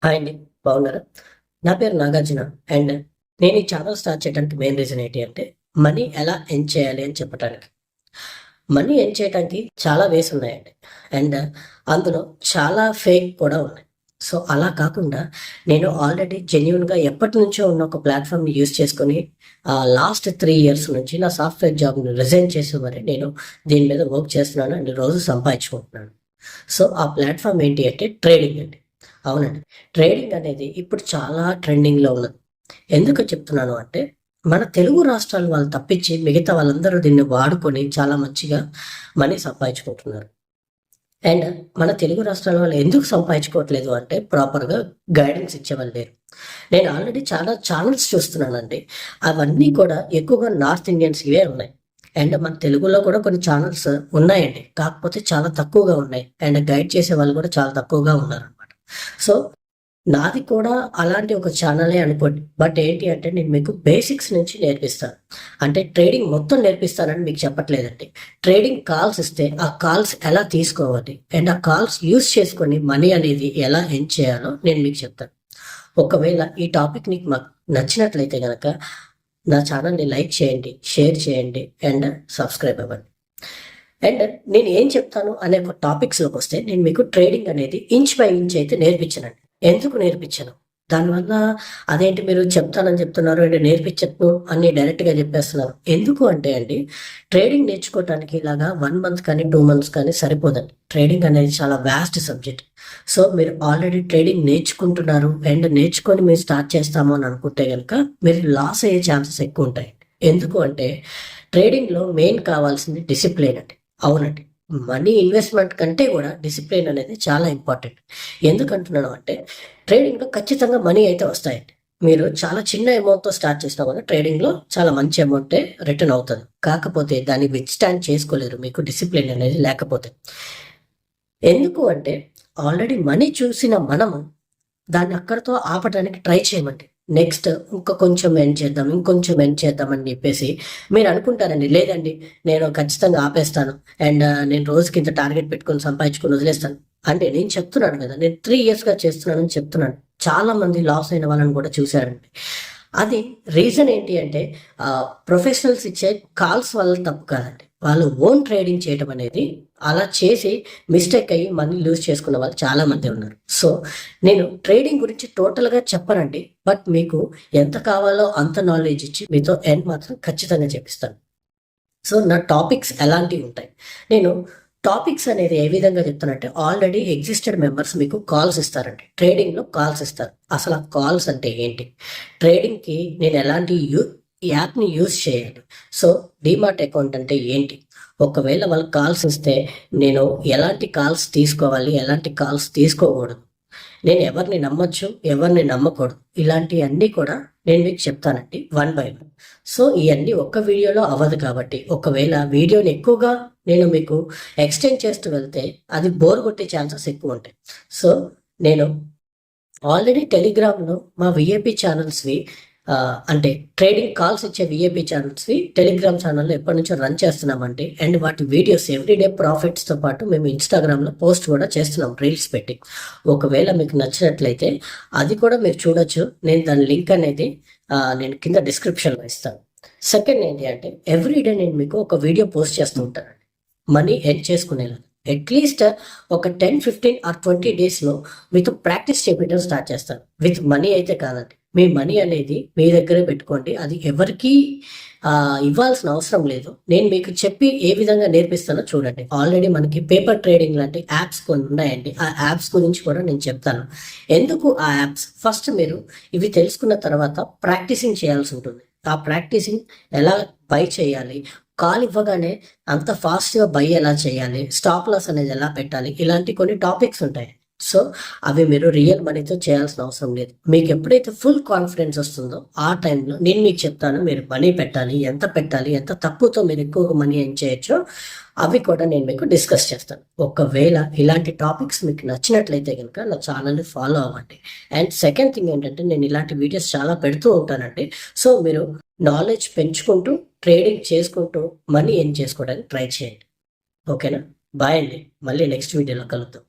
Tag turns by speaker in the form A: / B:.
A: Hi అండి. బాగున్నారా? నా పేరు నాగార్జున. అండ్ నేను ఈ ఛానల్ స్టార్ట్ చేయడానికి మెయిన్ రీజన్ ఏంటి అంటే, మనీ ఎలా ఎర్న్ చేయాలి అని చెప్పటానికి. మనీ ఎర్న్ చేయడానికి చాలా వేస్ ఉన్నాయండి. అండ్ అందులో చాలా ఫేక్ కూడా ఉన్నాయి. సో, అలా కాకుండా నేను ఆల్రెడీ జెన్యూన్‌గా ఎప్పటినుంచో ఉన్న ఒక ప్లాట్‌ఫార్మ్‌ని యూజ్ చేసుకొని లాస్ట్ 3 ఇయర్స్ నుంచి నా సాఫ్ట్‌వేర్ జాబ్‌ని రిజైన్ చేసి మరి నేను దీని మీద వర్క్ చేస్తున్నాను అండ్ రోజు సంపాదించుకుంటున్నాను. సో, ఆ ప్లాట్‌ఫార్మ్ ఏంటి అంటే ట్రేడింగ్ అండి. అవునండి. ట్రేడింగ్ అనేది ఇప్పుడు చాలా ట్రెండింగ్‌లో ఉన్నది. ఎందుకు చెప్తున్నాను అంటే, మన తెలుగు రాష్ట్రాల వాళ్ళు తప్పించి మిగతా వాళ్ళందరూ దీన్ని వాడుకొని చాలా మంచిగా మనీ సంపాదించుకుంటున్నారు. అండ్ మన తెలుగు రాష్ట్రాల వాళ్ళు ఎందుకు సంపాదించుకోవట్లేదు అంటే, ప్రాపర్‌గా గైడెన్స్ ఇచ్చేవాళ్ళు లేరు. నేను ఆల్రెడీ చాలా ఛానెల్స్ చూస్తున్నానండి. అవన్నీ కూడా ఎక్కువగా నార్త్ ఇండియన్స్‌వే ఉన్నాయి. అండ్ మన తెలుగులో కూడా కొన్ని ఛానెల్స్ ఉన్నాయండి. కాకపోతే చాలా తక్కువగా ఉన్నాయి. అండ్ గైడ్ చేసేవాళ్ళు కూడా చాలా తక్కువగా ఉన్నారనమాట. సో, నాది కూడా అలాంటి ఒక ఛానలే అనుకోండి. బట్ ఏంటి అంటే నేను మీకు బేసిక్స్ నుంచి నేర్పిస్తాను. అంటే ట్రేడింగ్ మొత్తం నేర్పిస్తానని మీకు చెప్పట్లేదండి. ట్రేడింగ్ కాల్స్ ఇస్తే ఆ కాల్స్ ఎలా తీసుకోవాలి? అండ్ ఆ కాల్స్ యూజ్ చేసుకొని మనీ అనేది ఎలా ఎర్న్ చేయాలో నేను మీకు చెప్తాను. ఒకవేళ ఈ టాపిక్ నీకు నచ్చినట్లయితే గనక నా ఛానల్‌ని లైక్ చేయండి, షేర్ చేయండి అండ్ సబ్స్క్రైబ్ అవ్వండి. అండ్ నేను ఏం చెప్తాను అనే ఒక టాపిక్స్‌లోకొస్తే నేను మీకు ట్రేడింగ్ అనేది ఇంచ్ బై ఇంచ్ అయితే నేర్పించనండి. ఎందుకు నేర్పించను? దానివల్ల అదేంటి మీరు చెప్తానని చెప్తున్నారు అంటే నేర్పించను అని డైరెక్ట్‌గా చెప్పేస్తున్నారు. ఎందుకు అంటే అండి, ట్రేడింగ్ నేర్చుకోవటానికి ఇలాగా 1 మంత్ కానీ, 2 మంత్స్ కానీ సరిపోదండి. ట్రేడింగ్ అనేది చాలా వాస్ట్ సబ్జెక్ట్. సో, మీరు ఆల్రెడీ ట్రేడింగ్ నేర్చుకుంటున్నారు అండ్ నేర్చుకొని మీరు స్టార్ట్ చేస్తాము అని అనుకుంటే గనక మీరు లాస్ అయ్యే ఛాన్సెస్ ఎక్కువుంటాయి. ఎందుకు అంటే ట్రేడింగ్‌లో మెయిన్ కావాల్సింది డిసిప్లిన్ అండి. అవునండి. మనీ ఇన్వెస్ట్‌మెంట్ కంటే గూడా డిసిప్లిన్ అనేది చాలా ఇంపార్టెంట్. ఎందుకంటున్నాను అంటే, ట్రేడింగ్‌లో ఖచ్చితంగా మనీ అయితే వస్తాయండి. మీరు చాలా చిన్న అమౌంట్‌తో స్టార్ట్ చేసినా కూడా ట్రేడింగ్‌లో చాలా మంచి అమౌంటే రిటర్న్ అవుతది. కాకపోతే దాన్ని విత్‌స్టాండ్ చేసుకోలేరు మీకు డిసిప్లిన్ అనేది లేకపోతే. ఎందుకు అంటే, ఆల్రెడీ మనీ చూసిన మనము దాన్ని అక్కడితో ఆపటానికి ట్రై చేయమండి. నెక్స్ట్ ఇంకా కొంచెం ఎర్న్ చేద్దాం, ఇంకొంచెం ఎర్న్ చేద్దాం అని జెప్పేసి మీరనుకుంటారండి. లేదండి నేను ఖచ్చితంగా ఆపేస్తాను. అండ్ నేను రోజుకింత టార్గెట్ పెట్టుకొని సంపాదించుకొని వదిలేస్తాను. అంటే నేను చెప్తున్నాను గదా! నేను 3 ఇయర్స్‌గా చేస్తున్నానని చెప్తున్నాను. చాలా మంది లాస్ అయిన వాళ్ళని కూడా చూసానండి. అది రీజన్ ఏంటి అంటే ప్రొఫెషనల్స్ ఇచ్చే కాల్స్ వల్ల తప్పు కాదండి. వాళ్ళు ఓన్ ట్రేడింగ్ చేయటం అనేది అలా చేసి మిస్టేక్ అయ్యి మనీ లూజ్ చేసుకున్న వాళ్ళు చాలా మంది ఉన్నారు. సో, నేను ట్రేడింగ్ గురించి టోటల్‌గా చెప్పనండి. బట్ మీకు ఎంత కావాలో అంత నాలెడ్జ్ ఇచ్చి మీతో ఎర్న్ మాత్రం ఖచ్చితంగా చేపిస్తాను. సో, నా టాపిక్స్ ఎలాంటివుంటాయి? నేను టాపిక్స్ అనేది ఏ విధంగా చెప్తానంటే, ఆల్రెడీ ఎగ్జిస్టెడ్ మెంబర్స్ మీకు కాల్స్ ఇస్తారండి. ట్రేడింగ్‌లో కాల్స్ ఇస్తారు. అసలు ఆ కాల్స్ అంటే ఏంటి? ట్రేడింగ్‌కి నేను ఎలాంటి యాప్‌ని యూజ్ చేయాలి? సో, డీమాట్ అకౌంట్ అంటే ఏంటి? ఒకవేళ వాళ్ళు కాల్స్ ఇస్తే నేను ఎలాంటి కాల్స్ తీసుకోవాలి? ఎలాంటి కాల్స్ తీసుకోకూడదు? నేను ఎవరిని నమ్మొచ్చు, ఎవరిని నమ్మకూడదు. ఇలాంటియన్నీ కూడా నేను మీకు చెప్తానండి వన్ బై వన్. సో, ఇయన్నీ ఒక్క వీడియోలో అవ్వదు కాబట్టి, ఒకవేళ వీడియోని ఎక్కువగా నేను మీకు ఎక్స్‌టెండ్ చేస్తూ వెళ్తే అది బోర్ కొట్టే ఛాన్సెస్ ఎక్కువుంటాయి. సో, నేను ఆల్రెడీ టెలిగ్రామ్‌లో మా వీఐపీ ఛానల్స్‌వి అంటే ట్రేడింగ్ కాల్స్ ఇచ్చే వీఐపీ ఛానల్స్‌వి టెలిగ్రామ్ ఛానల్‌లో ఎప్పటినుంచో రన్ చేస్తున్నామండి. అండ్ వాటి వీడియోస్ ఎవ్రీడే ప్రాఫిట్స్‌తో పాటు మేము ఇన్‌స్టాగ్రామ్‌లో పోస్ట్ కూడా చేస్తున్నాం రీల్స్ పెట్టి. ఒకవేళ మీకు నచ్చినట్లయితే అది కూడా మీరు చూడొచ్చు. నేను దాని లింక్ అనేది నేను కింద డిస్క్రిప్షన్‌లో ఇస్తాను. సెకండ్ ఏంటి అంటే ఎవ్రీడే నేను మీకు ఒక వీడియో పోస్ట్ చేస్తూ ఉంటానండి. మనీ ఎర్న్ చేసుకునేలాగా. అట్‌లీస్ట్ ఒక 10, 15 ఆర్ 20 డేస్‌లో మీతో ప్రాక్టీస్ చేపియడం స్టార్ట్ చేస్తాను. విత్ మనీ అయితే కాదండి. మీ మనీ అనేది మీ దగ్గరే పెట్టుకోండి. అది ఎవరికీ ఇవ్వాల్సిన అవసరం లేదు. నేను మీకు చెప్పి ఏ విధంగా నేర్పిస్తానో చూడండి. ఆల్రెడీ మనకి పేపర్ ట్రేడింగ్ లాంటి యాప్స్ కొన్ని ఉన్నాయండి. ఆ యాప్స్ గురించి కూడా నేను చెప్తాను. ఎందుకు ఆ యాప్స్? ఫస్ట్ మీరు ఇవి తెలుసుకున్న తర్వాత ప్రాక్టీసింగ్ చేయాల్సి ఉంటుంది. ఆ ప్రాక్టీసింగ్ ఎలా బై చేయాలి? కాల్ ఇవ్వగానే అంత ఫాస్ట్‌గా బై ఎలా చేయాలి? స్టాప్ లాస్ అనేది ఎలా పెట్టాలి? ఇలాంటి కొన్ని టాపిక్స్ ఉంటాయి. సో, అవి మీరు రియల్ మనీతో చేయాల్సిన అవసరం లేదు. మీకు ఎప్పుడైతే ఫుల్ కాన్ఫిడెన్స్ వస్తుందో ఆ టైంలో నేను మీకు చెప్తాను మీరు మనీ పెట్టాలి, ఎంత పెట్టాలి, ఎంత తక్కువతో మీరు ఎక్కువగా మనీ ఎర్న్ చేయొచ్చో అవి కూడా నేను మీకు డిస్కస్ చేస్తాను. ఒకవేళ ఇలాంటి టాపిక్స్ మీకు నచ్చినట్లయితే గనుక నా ఛానల్‌ని ఫాలో అవ్వండి. అండ్ సెకండ్ థింగ్ ఏంటంటే నేను ఇలాంటి వీడియోస్ చాలా పెడుతూ ఉంటానండి. సో, మీరు నాలెడ్జ్ పెంచుకుంటూ, ట్రేడింగ్ చేసుకుంటూ మనీ ఎర్న్ చేసుకోవడానికి ట్రై చేయండి. ఓకేనా? బాయ్ అండి. మళ్ళీ నెక్స్ట్ వీడియోలో కలుద్దాం.